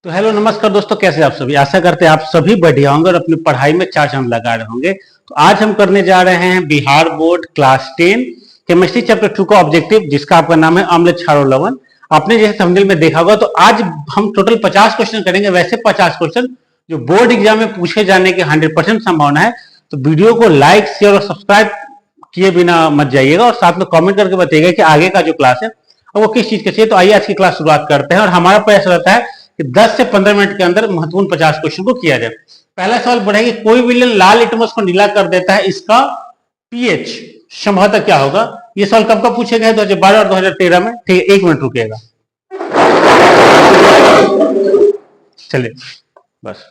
तो हेलो नमस्कार दोस्तों, कैसे आप सभी। आशा करते हैं आप सभी बढ़िया होंगे और अपनी पढ़ाई में चार चांद लगा रहे होंगे। तो आज हम करने जा रहे हैं Bihar board class 10 chemistry chapter 2 का ऑब्जेक्टिव, जिसका आपका नाम है अम्ल क्षार लवण। आपने जैसे थंबनेल में देखा होगा, तो आज हम टोटल 50 क्वेश्चन करेंगे। वैसे 50 क्वेश्चन जो बोर्ड एग्जाम में पूछे जाने की 100% संभावना है। तो वीडियो को लाइक शेयर और सब्सक्राइब किए बिना मत जाइएगा और साथ में कमेंट करके बताइएगा कि आगे का जो क्लास है वो किस चीज का चाहिए। तो आइए आज की क्लास शुरुआत करते हैं और हमारा प्रयास रहता है कि 10 से 15 मिनट के अंदर महत्वपूर्ण 50 क्वेश्चन को किया जाए। पहला सवाल बढ़ा कि कोई विलेन लाल लिटमस को नीला कर देता है, इसका पीएच संभवतः क्या होगा। ये सवाल कब कब पूछे गए, 2012 और 2013 में। ठीक है, एक मिनट रुकिएगा। चलिए बस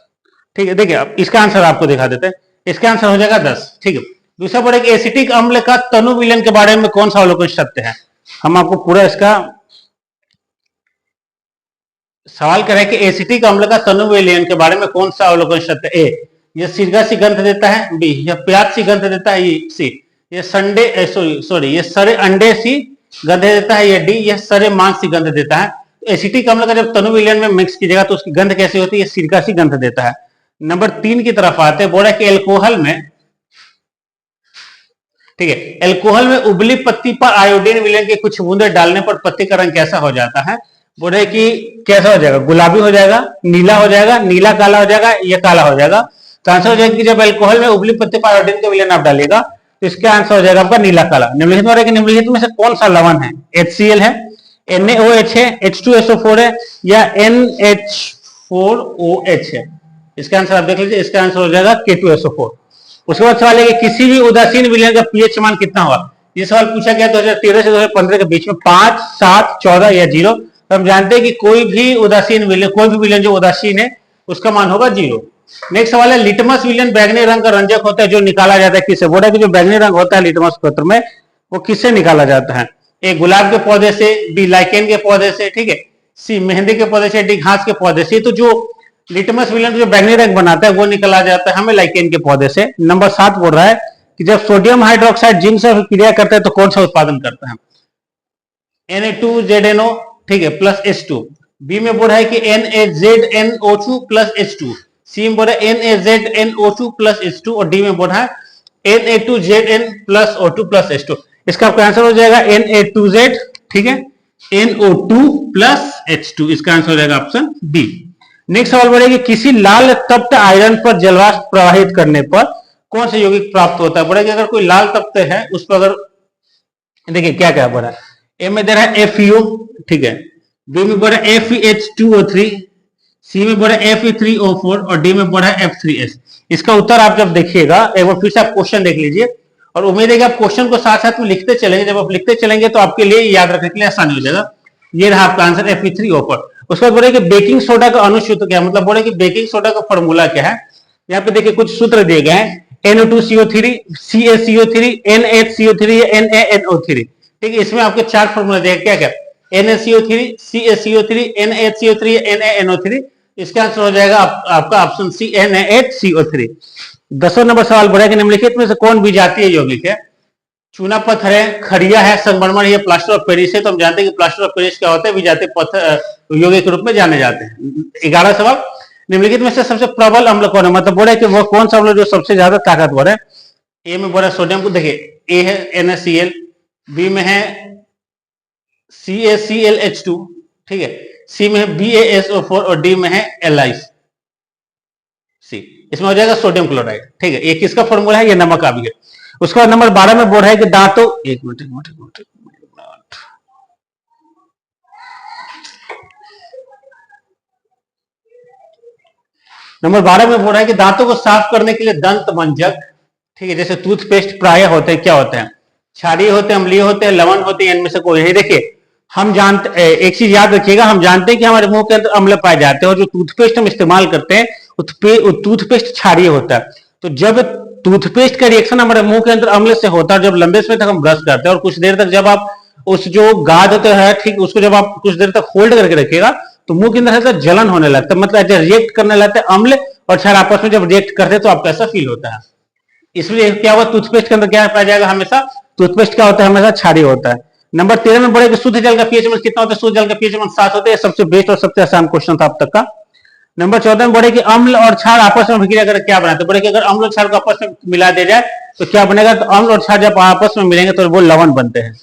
ठीक है, देखिए अब इसका आंसर आपको दिखा देते हैं। इसका आंसर हो जाएगा 10। ठीक है, दूसरा पढ़े कि एसिटिक अम्ल का तनु विलेन के बारे में कौन सा अवलोकन सत्य है। हम आपको पूरा इसका सवाल करें कि एसिटिक अम्ल का तनु विलेन के बारे में कौन सा अवलोकन सत्य। ए, यह सिरका सी गंध देता है। बी, यह प्याज सी गंध देता है। सी, यह संडे सॉरी यह सरे अंडे सी गंध देता है। या डी, यह सरे मांस सी गंध देता है। एसिटिक अम्ल का जब तनु विलेन में मिक्स कीजिएगा तो उसकी गंध कैसी होती है, सिरका सी गंध देता है। नंबर 3 की तरफ आते हैं। बोला कि एल्कोहल में, ठीक है, एल्कोहल में उबली पत्ती पर आयोडीन विलेन के कुछ बूंदे डालने पर पत्ती का रंग कैसा हो जाता है। बोले कि कैसा हो जाएगा, गुलाबी हो जाएगा, नीला हो जाएगा, नीला काला हो जाएगा, या काला हो जाएगा। तो आंसर हो जाएगा कि जब एल्कोहल में उबली पत्ती पर आयोडीन का विलेन आप डालेगा तो इसका आंसर हो जाएगा आपका नीला काला। निम्नलिखित में कि निम्नलिखित में से कौन सा लवण है। HCl है, NaOH है, H2SO4 है, या NH4OH है। इसका आंसर आप देख लीजिए, इसका आंसर हो जाएगा K2SO4। उसके बाद सवाल है कि किसी भी उदासीन विलेन का पीएच मान कितना होगा। ये सवाल पूछा गया 2013 से 2015 के बीच में, 5, 7, 14 या 0। तो हम जानते हैं कि कोई भी उदासीन विलेन, कोई भी विलेन जो उदासीन है उसका मान होगा 0। नेक्स्ट सवाल है, लिटमस विलेन बैगनी रंग का रंजक होता है जो निकाला जाता है किससे। बोला कि जो बैगनी रंग होता है लिटमस पत्र में वो किससे निकाला जाता है। ए, गुलाब के पौधे से, बी, लाइकेन के पौधे से, ठीक है, सी, मेहंदी के पौधे से, डी, घास के पौधे से। तो जो लिटमस विलेन जो बैगनी रंग बनाता है वो निकला जाता है हमें लाइकेन के पौधे से। नंबर 7 बोल रहा है कि जब सोडियम हाइड्रोक्साइड जिंक से क्रिया करता है तो कौन सा उत्पादन करता है। Na2ZNO, ठीक है, प्लस H2। बी में बोल रहा है कि NaZNO2 प्लस H2। सी में बोल रहा है NaZNO2 प्लस H2 और डी में बोल रहा है Na2ZN plus O2 plus H2। इसका आपका आंसर हो जाएगा Na2Z, ठीक है, NO2 प्लस H2। इसका आंसर हो जाएगा ऑप्शन बी। नेक्स्ट सवाल बोले कि किसी लाल तप्त आयरन पर जलवाष्प प्रवाहित करने पर कौन से यौगिक प्राप्त होता है। बोले कि अगर कोई लाल तप्त है उस पर अगर, देखिए क्या क्या बोला, ए में दे रहा है FeO, ठीक है, बी में बोला FeH2O3, सी में बोला Fe3O4 और डी में बोला F3S। इसका उत्तर आप जब देखिएगा, एक बार फिर से आप क्वेश्चन देख लीजिए और उम्मीद है कि आप क्वेश्चन को साथ साथ में लिखते चलेंगे। जब आप लिखते चलेंगे तो आपके लिए याद रखने के लिए आसानी हो जाएगा। ये रहा आपका आंसर Fe3O4। उसके बाद बोले कि बेकिंग सोडा का अनुसूत्र क्या है, मतलब बोले कि बेकिंग सोडा का फॉर्मूला क्या है। यहाँ पे देखिए कुछ सूत्र दिए गए हैं, NO2CO3, CaCO3, NHCO3 या NaNO3। ठीक है, इसमें आपके 4 फॉर्मूला दिए, क्या क्या, NaCO3, CaCO3, NHCO3 या NaNO3। इसका आंसर हो जाएगा आपका ऑप्शन सी, NaHCO3। 10वां नंबर सवाल बोला कि निम्नलिखित में से कौन विजातीय यौगिक है। चूना पत्थर है, खड़िया है, संगमरमर है, प्लास्टर ऑफ पेरिस है। तो हम जानते हैं कि प्लास्टर ऑफ पेरिस क्या होता है, विजातीय पत्थर यौगिक के रूप में जाने जाते हैं। 11 सवाल, निम्नलिखित में से सबसे प्रबल अम्ल कौन है, मतलब बोले कि वो कौन सा अम्ल जो सबसे ज्यादा ताकतवर है। ए में बोला सोडियम को, देखिए ए है NaCl, बी में है CaClH2, ठीक है, सी में है BaSO4 और डी में है LiC। इसमें हो जाएगा सोडियम क्लोराइड। ठीक है, ये किसका फॉर्मूला है, ये नमक आ भी है। उसके बाद नंबर 12 में बोल रहा है कि दांतों, एक मिनट नंबर 12 में बोल रहा है कि दांतों को साफ करने के लिए दंत मंजक, ठीक है, जैसे टूथपेस्ट प्राय होते हैं, क्या होते हैं, क्षारीय होते हैं, अम्लीय होते हैं, लवण होते हैं, इनमें से कोई नहीं। देखिए हम जानते, एक चीज याद रखिएगा, हम जानते हैं कि हमारे मुंह के अंदर अम्ल पाए जाते हैं और जो टूथपेस्ट हम इस्तेमाल करते हैं टूथपेस्ट क्षारीय होता है। तो जब टूथपेस्ट का रिएक्शन हमारे मुंह के अंदर अम्ल से होता है, जब लंबे समय तक हम ब्रश करते हैं और कुछ देर तक जब आप उस जो गाद होता है, ठीक, उसको जब आप कुछ देर तक होल्ड करके रखिएगा तो मुंह के अंदर जलन होने लगता है, मतलब रिएक्ट करने लगता है अम्ल और क्षार आपस में जब रिएक्ट करते हैं तो आपको ऐसा फील होता है। इसलिए क्या हुआ, टूथपेस्ट के अंदर क्या पाया जाएगा, हमेशा टूथपेस्ट क्या होता है, हमेशा क्षारीय होता है। नंबर 13 में बोले कि शुद्ध जल का पीएच मान कितना होता है। शुद्ध जल का पीएच मान 7 होता है। सबसे बेस्ट और सबसे आसान क्वेश्चन था अब तक का। नंबर 14 में बोले कि अम्ल और क्षार आपस में अभिक्रिया कर क्या बनाते हैं, बोले कि अगर अम्ल और क्षार को आपस में मिला दिया जाए तो क्या बनेगा, तो अम्ल और क्षार जब आपस में मिलेंगे तो वो लवण बनते हैं।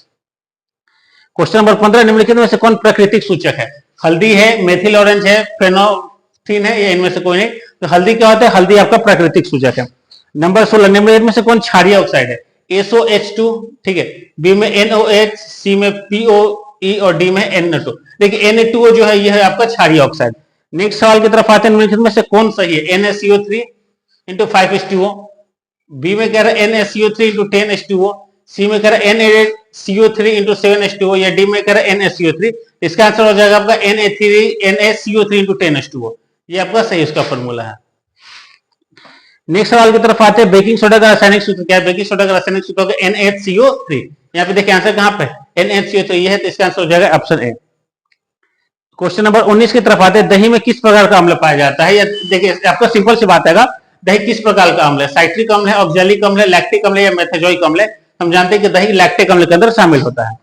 क्वेश्चन नंबर 15, निम्नलिखित में से कौन प्राकृतिक सूचक है? हल्दी है, मेथिल ऑरेंज है, फेनोथिन है, या इनमें से कोई नहीं। तो हल्दी क्या होता है, हल्दी आपका प्राकृतिक सूचक है। नंबर 16, निम्नलिखित में से कौन क्षारीय ऑक्साइड है? SOH2, ठीक है, बी में NOH, सी में POE और डी में Na2। देखिए Na2 जो है यह है आपका क्षारीय ऑक्साइड। नेक्स्ट सवाल की तरफ आते हैं, निम्नलिखित में से कौन सही है? NaCO3 इंटू 5H2O, बी में कह रहा है NaCO3 इंटू 10H2O, सी में कह रहा है NaCO3 इंटू 7H2O, या डी में कह रहा है NaCO3। इसका आंसर हो जाएगा आपका NaCO3 इंटू 10H2O। ये आपका सही उसका फॉर्मूला है। नेक्स्ट सवाल की तरफ आते हैं, बेकिंग सोडा का रासायनिक सूत्र क्या है? बेकिंग सोडा का रासायनिक सूत्र होगा NaCO3। यहाँ पे देखिए आंसर कहां पे, NaCO3 ये है, तो इसका आंसर हो जाएगा ऑप्शन ए। क्वेश्चन नंबर 19 की तरफ आते हैं, दही में किस प्रकार का अम्ल पाया जाता है? या देखिए आपका सिंपल सी बात है, दही किस प्रकार का अम्ल है? साइट्रिक अम्ल है, ऑक्सैलिक अम्ल है, लैक्टिक अम्ल है, या मेथाजोइक अम्ल है? हम जानते हैं कि दही लैक्टिक अम्ल के अंदर शामिल होता है।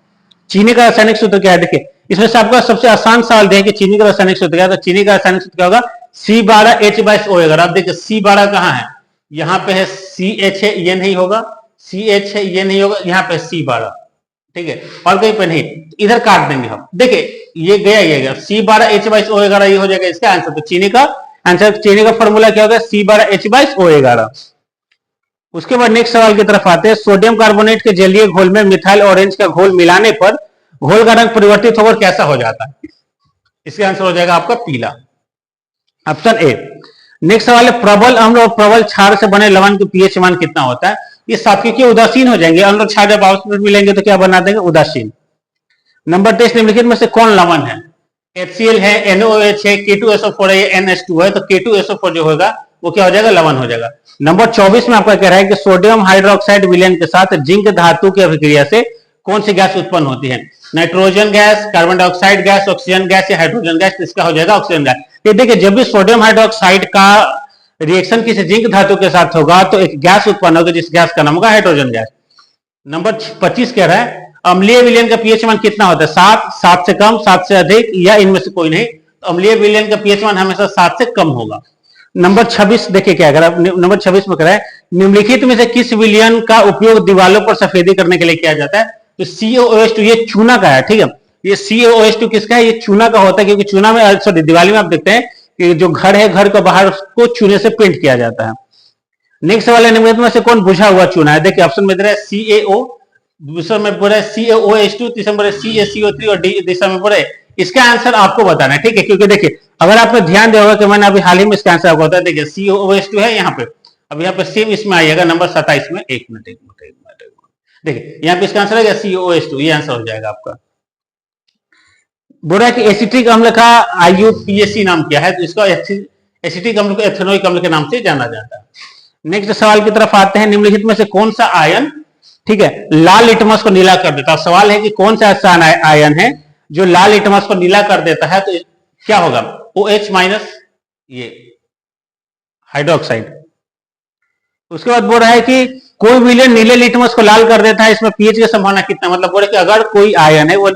चीनी का रासायनिक सूत्र क्या है? देखिए इसमें से आपका सबसे आसान सवाल है कि चीनी का रासायनिक सूत्र क्या है, तो चीनी का रासायनिक सूत्र क्या होगा? C12H/O। अगर आप देखिए C12 कहां है, यहाँ पे है CH है, ये नहीं होगा, CH है, ये नहीं होगा, यहाँ पे C12, ठीक है, और कहीं पे नहीं, इधर काट देंगे हम। देखिए ये गया C12H/O ये हो जाएगा इसका आंसर। तो चीनी का आंसर, चीनी का फॉर्मूला क्या होगा? C12H/O। उसके बाद नेक्स्ट सवाल की तरफ आते हैं, सोडियम कार्बोनेट के जलीय घोल में मिथाइल ऑरेंज का घोल मिलाने पर घोल का रंग परिवर्तित होकर कैसा हो जाता है? इसका आंसर हो जाएगा आपका पीला, ऑप्शन ए। नेक्स्ट सवाल है, प्रबल अम्ल और प्रबल क्षार से बने लवण के पीएच मान कितना होता है? ये सात क्योंकि उदासीन हो जाएंगे, अम्ल और क्षार जब आपस में मिलेंगे तो क्या बना देंगे? उदासीन। नंबर 23, निम्नलिखित में से कौन लवण है? HCl है, NOH है, K2SO4 है, NH2 है। तो K2SO4 जो होगा वो क्या हो जाएगा? लवण हो जाएगा। नंबर 24 में आपका कह रहा है कि सोडियम हाइड्रोक्साइड विलयन के साथ जिंक धातु की अभिक्रिया से कौन सी गैस उत्पन्न होती है? Nitrogen gas, carbon dioxide gas, oxygen gas या हाइड्रोजन गैस? इसका हो जाएगा ऑक्सीजन गैस। ये देखिए जब भी सोडियम हाइड्रोक्साइड का रिएक्शन किसी जिंक धातु के साथ होगा तो एक गैस उत्पन्न होगा, जिस गैस का नाम होगा हाइड्रोजन गैस। नंबर 25 कह रहा है, अम्लीय विलयन का पीएच मान कितना होता है? 7, 7 से कम, 7 से अधिक, या इनमें से कोई नहीं। तो अम्लीय विलयन का पीएच मान हमेशा 7 से कम होगा। नंबर 26 देखिए क्या कह नंबर 26 में कह रहा है, निम्नलिखित में से किस विलयन का उपयोग दीवारों पर सफेदी करने के लिए किया जाता है? तो CaOH2 ये चूना का है, ठीक है, ये CaOH2 किसका है? ये चूना का होता है, क्योंकि चूना में सॉरी दिवाली में आप देखते हैं कि जो घर है, घर के बाहर उसको चूने से पेंट किया जाता है। नेक्स्ट सवाल है, निम्नलिखित में से कौन बुझा हुआ चूना है? देखिए ऑप्शन में दे रहा है CaO, दूसरा में बोला है CaOH2, तीसरा में बोला है CaCO3 और तीसरा में बोला है। इसका आंसर आपको बताना है, ठीक है, क्योंकि देखिए अगर आपने ध्यान दिया होगा कि मैंने अभी हाल ही में इसका आंसर आपको बताया। देखिए CaOH2 है यहाँ पे, अब यहाँ पे सेम इसमें आइएगा नंबर 27 में। एक मिनट देखिए यहाँ पे इसका आंसर है CaOH2, ये आंसर हो जाएगा आपका। बोला कि एसिटिक अम्ल का IUPAC नाम क्या है? तो इसका एसिटिक अम्ल को एथेनोइक अम्ल के नाम से जाना जाता है। नेक्स्ट सवाल की तरफ आते हैं, निम्नलिखित में से कौन सा आयन, ठीक है, लाल लिटमस को नीला कर देता है? सवाल है कि कौन सा ऐसा आयन है जो लाल लिटमस को नीला कर देता है? तो क्या होगा? OH माइनस, ये हाइड्रोक्साइड। उसके बाद बोल रहा है कि कोई विलयन नीले लिटमस को लाल कर देता है, इसमें पीएच की संभावना कितना? मतलब बोले कि अगर कोई आयन है वो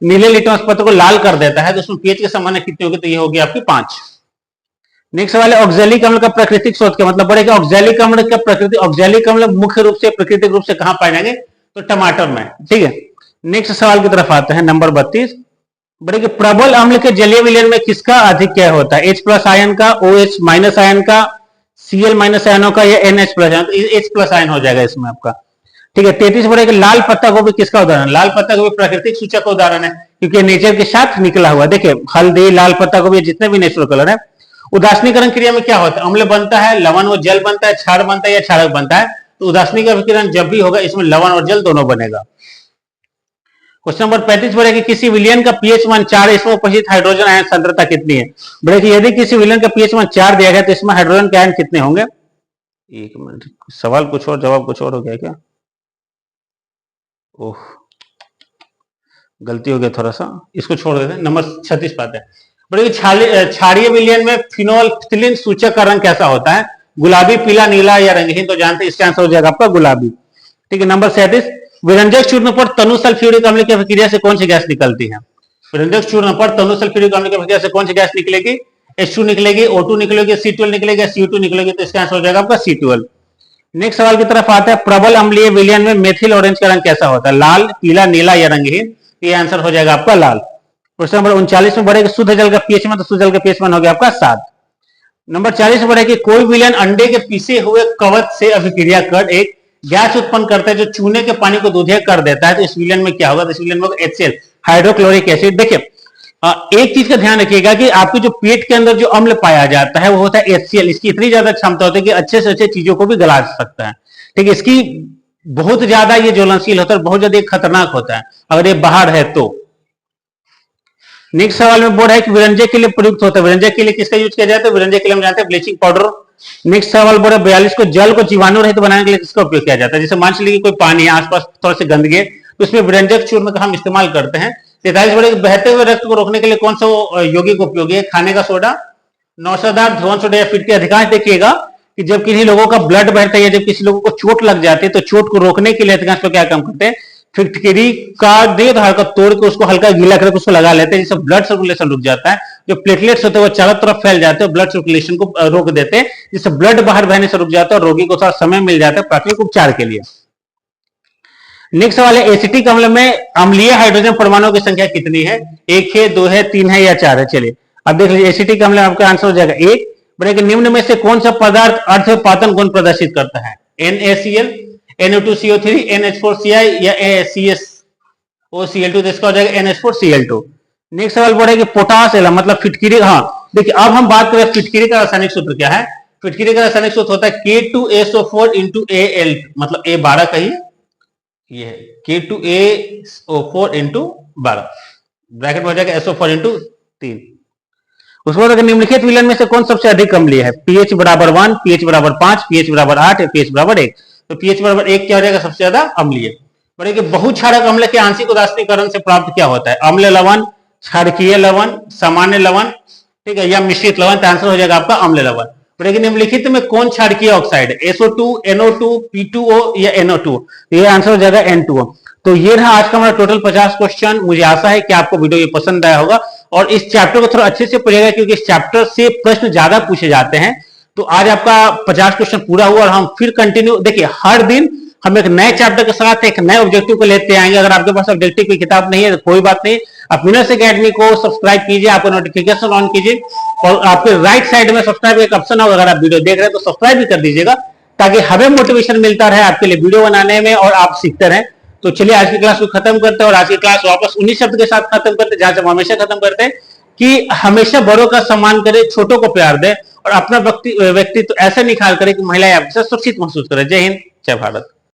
नीले लिटमस पत्र को लाल कर देता है तो उसमें पीएच की संभावना कितनी होगी? तो ये होगी आपकी 5। नेक्स्ट सवाल है, ऑक्सैलिक अम्ल का प्राकृतिक स्रोत क्या? मतलब बोले कि ऑक्सैलिक अम्ल का प्रकृति, ऑक्सैलिक अम्ल मुख्य रूप से प्राकृतिक रूप से कहां पाए जाएंगे? तो टमाटर में, ठीक है। नेक्स्ट सवाल की तरफ आते हैं, नंबर 32, बोले कि प्रबल अम्ल के जलीय विलयन में किसका अधिक क्या होता है? H+ आयन का, OH- आयन का, Cl- आयनों का, या NH+ आयन? H+ आयन हो जाएगा इसमें आपका, ठीक है। 33 बोले कि लाल पत्ता गोभी किसका उदाहरण? लाल पत्ता गोभी प्राकृतिक सूचक का उदाहरण है, क्योंकि नेचर के साथ निकला हुआ। देखिए हल्दी, लाल पत्ता गोभी, जितने भी नेचुरल कलर है। उदासीनीकरण क्रिया में क्या होता है? अम्ल बनता है, लवण व जल बनता है, क्षार बनता है या क्षारक बनता है? तो उदासीनीकरण विकिरण जब भी होगा इसमें लवण और जल दोनों बनेगा। क्वेश्चन नंबर 35 बोले कि किसी विलयन का पीएच मान 4 इसमें उपस्थित हाइड्रोजन आयन सांद्रता कितनी है? बोले कि यदि किसी विलयन का पीएच मान 4 दिया गया तो इसमें हाइड्रोजन के आयन कितने होंगे? एक मिनट, सवाल कुछ और जवाब कुछ और हो गया क्या? ओह, गलती हो गया थोड़ा सा, इसको छोड़ देते हैं। नंबर 36 पाते हैं। बोले क्षारीय विलयन में फिनोल्फ्थिलीन सूचक का रंग कैसा होता है? गुलाबी, पीला, नीला या रंगहीन? तो जानते हैं इसका आंसर हो जाएगा आपका गुलाबी, ठीक है। नंबर 37, विरंजक चूर्ण पर तनु सल्फ्यूरिक अम्ल की अभिक्रिया से कौन सी गैस निकलती है? विरंजक चूर्ण पर तनु सल्फ्यूरिक अम्ल की अभिक्रिया से कौन सी गैस निकलेगी? H2 निकलेगी, O2 निकलेगी, C12 निकलेगी, CO2 निकलेगी, तो इसका आंसर हो जाएगा आपका C12। नेक्स्ट सवाल की तरफ आते हैं, प्रबल अम्लीय विलयन में मेथिल ऑरेंज का रंग कैसा होता है? लाल, पीला, नीला या रंगहीन? ये आंसर हो जाएगा आपका लाल। क्वेश्चन नंबर 39 में बढ़ेगा शुद्ध जल का पीएच में, तो शुद्ध जल का पीएच मान हो गया आपका 7। नंबर 40 में बढ़ेगी, कोई विलयन अंडे के पीसे हुए कवच से अभिक्रिया कर एक गैस उत्पन्न करता है जो चूने के पानी को दूधिया कर देता है, तो इस विलयन में क्या होगा? तो इस विलयन में HCl, हाइड्रोक्लोरिक एसिड। देखिए एक चीज का ध्यान रखिएगा कि आपके जो पेट के अंदर जो अम्ल पाया जाता है वो होता है HCl। इसकी इतनी ज्यादा क्षमता होती है कि अच्छे से अच्छे चीजों को भी गला सकता है, ठीक है। इसकी बहुत ज्यादा ये ज्वलनशील होता है, बहुत ज्यादा खतरनाक होता है अगर ये बाहर है तो। नेक्स्ट सवाल में बोल रहा है कि विरंजक के लिए प्रयुक्त होता है, विरंजक के लिए किसका यूज किया जाता है? विरंजक के लिए हम जानते हैं ब्लीचिंग पाउडर। नेक्स्ट सवाल बोल रहा है 42 को जल को जीवाणु रहित बनाने के लिए किसका उपयोग किया जाता है? जैसे मान लीजिए कोई पानी है आसपास थोड़ा सा गंदगी है तो उसमें विरंजक चूर्ण का हम इस्तेमाल करते हैं। 43 बोले बहते हुए रक्त को रोकने के लिए कौन सा यौगिक उपयोगी है? खाने का सोडा, नौशादार, ध्रुवन सोडा या फिर के? अधिकांश देखिएगा कि जब किसी लोगों का ब्लड बहता है या जब किसी लोगों को चोट लग जाती है तो चोट को रोकने के लिए अधिकांश लोग क्या काम करते हैं? फिटकरी का देह हल्का तोड़ के उसको हल्का गीला करके उसको लगा लेते हैं, जिससे ब्लड सर्कुलेशन रुक जाता है। जो प्लेटलेट्स होते हैं वो चारों तरफ फैल जाते हैं, ब्लड सर्कुलेशन को रोक देते हैं, जिससे ब्लड बाहर बहने से रुक जाता है और रोगी को थोड़ा समय मिल जाता है प्राथमिक उपचार के लिए। नेक्स्ट सवाल है, एसिटिक अम्ल में अम्लीय हाइड्रोजन परमाणुओं की संख्या कितनी है? 1 है, 2 है, 3 है या 4 है? चलिए अब देख लीजिए, एसिटिक अम्ल आपका आंसर हो जाएगा 1। बनेगा निम्न में से कौन सा पदार्थ अर्धपातन गुण प्रदर्शित करता है? NaCl, NO2CO3, NH4Cl या CSOCl2? तो इसका हो जाएगा NH4Cl2। नेक्स्ट सवाल बोल रहा है कि पोटास एलम मतलब फिटकिरी। हाँ देखिए अब हम बात करें फिटकिरी का रासायनिक सूत्र क्या है। फिटकिरी का रासायनिक सूत्र होता है K2SO4 into Al, मतलब A12 कहिए, ये है K2SO4 into 12, ब्रैकेट में हो जाएगा SO4 into 3। उसके बाद निम्नलिखित विलयन में से कौन सबसे अधिक अम्लीय है? pH बराबर 1, pH बराबर 5, pH बराबर 8 या pH बराबर 1? तो pH बराबर 1 क्या हो जाएगा? सबसे ज्यादा अम्लीय। बढ़ेगा बहुक्षारक अम्ल के आंशिक उदासीनीकरण से प्राप्त क्या होता है? अम्ल लवण, क्षारकीय लवण, सामान्य लवण, ठीक है, या मिश्रित लवण? तो आंसर हो जाएगा आपका अम्ल लवण। बढ़ेगा निम्नलिखित में कौन क्षारकीय ऑक्साइड है? SO2, NO2, P2O या NO2? ये आंसर हो जाएगा N2O। तो ये रहा आज का हमारा टोटल 50 क्वेश्चन। मुझे आशा है कि आपको वीडियो ये पसंद आया होगा और इस चैप्टर को थोड़ा अच्छे से पढ़िएगा क्योंकि इस चैप्टर से प्रश्न ज्यादा पूछे जाते हैं। तो आज आपका 50 क्वेश्चन पूरा हुआ और हम फिर कंटिन्यू, देखिए हर दिन हम एक नए चैप्टर के साथ एक नए ऑब्जेक्टिव को लेते आएंगे। अगर आपके पास ऑब्जेक्टिव की किताब नहीं है तो कोई बात नहीं, आप विनर्स एकेडमी को सब्सक्राइब कीजिए, आपको नोटिफिकेशन ऑन कीजिए और आपके राइट साइड में सब्सक्राइब एक ऑप्शन होगा, अगर आप वीडियो देख रहे हैं तो सब्सक्राइब भी कर दीजिएगा ताकि हमें मोटिवेशन मिलता रहे आपके लिए वीडियो बनाने में और आप सीखते रहें। तो चलिए आज की क्लास को खत्म करते हैं और आज की क्लास वापस उन्हीं शब्द के साथ खत्म करते हैं जहां से हम हमेशा खत्म करते हैं कि हमेशा बड़ों का सम्मान करें, छोटों को प्यार दें और अपना व्यक्तित्व ऐसे निखार करें कि महिलाएं आपसे सुरक्षित महसूस करें। जय हिंद, जय भारत।